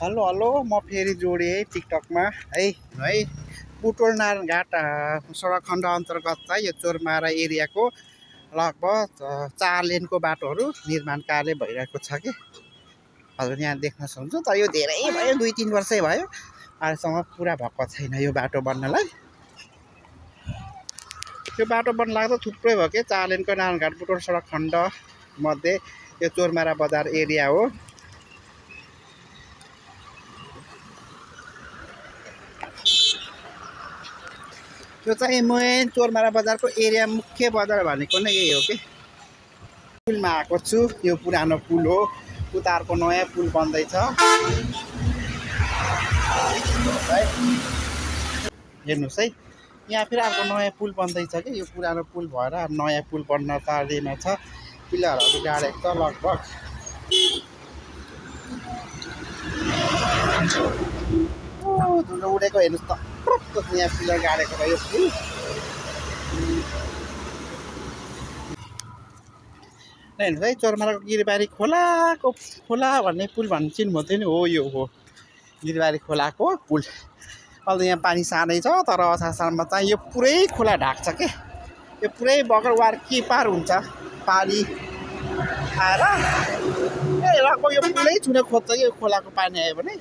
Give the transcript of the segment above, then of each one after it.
Hello hello म फेरि जोडेँ है टिकटकमा है है बुटोल नारायण घाट सडक खण्ड अन्तर्गत चाहिँ यो चोरमारा एरियाको लगभग 4 लेनको बाटोहरू निर्माण कार्य भइरहेको छ कि हजुर यहाँ देख्न सक्नुहुन्छ। तर यो धेरै भयो 2-3 वर्षै भयो अहिलेसम्म पुरा भएको छैन यो बाटो बन्नलाई। यो बाटो बन्न लाग्दा थुप्रै भयो कि 4 लेनको नारायण घाट बुटोल सडक खण्ड मध्ये यो चोरमारा बजार एरिया हो। यो चाहिँ मेन चोरमारा बजारको एरिया मुख्य बजार भनेको नै यही हो कि। पुलमा आएको छु, यो पुरानो पुल हो, उता अर्को नयाँ पुल बन्दैछ है। हेर्नुहोस् है, यहाँ फेरि अर्को नयाँ पुल बन्दैछ कि। यो पुरानो पुल भएर नयाँ पुल बन्न तयारीमा छ। पिलरहरू गाडेको छ लगभग। धुलो उडेको हेर्नुहोस् त, यहाँ पिलर गाडेको छ यो पुल। हेर्नुहोस् है, चोरमाराको गिरबारी खोला भन्ने पुल भन्ने चिन्नुभयो थियो नि, हो यो हो गिरबारी खोलाको पुल। अहिले यहाँ पानी सानै छ, तर असार सालमा चाहिँ यो पुरै खोला ढाक्छ के। यो पुरै बगरवार के पार हुन्छ पानी आएर। लगभग यो पुलै छुन खोज्छ कि यो खोलाको पानी आयो भने।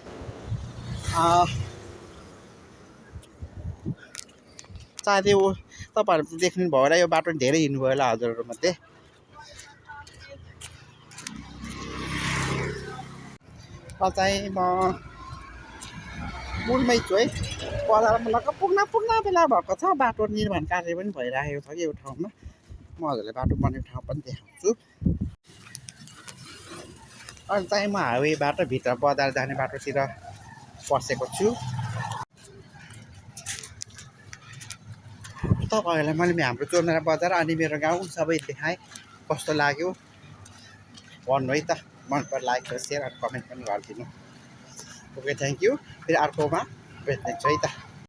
सायद यो तपाईँहरू देख्नुभयो होला, यो बाटो धेरै हिँड्नुभयो होला हजुरहरूमध्ये। चाहिँ म पुलमै छु है, बजारमा लगभग पुग्न बेला भएको छ। बाटो निर्माण कार्य पनि भइरहेको छ कि यो ठाउँमा। म हजुरलाई बाटो बनेको ठाउँ पनि देखाउँछु। अनि चाहिँ म हाइवेबाट भित्र बजार जाने बाटोतिर पसेको छु। तपाईँहरूलाई मैले हाम्रो चोरमारा बजार अनि मेरो गाउँ सबै देखाएँ। कस्तो लाग्यो भन्नु है त। मन पर्यो लाइक र सेयर अनि कमेन्ट पनि गरिदिनु। Okay, thank you. फेरि अर्कोमा भेट्नेछु है त।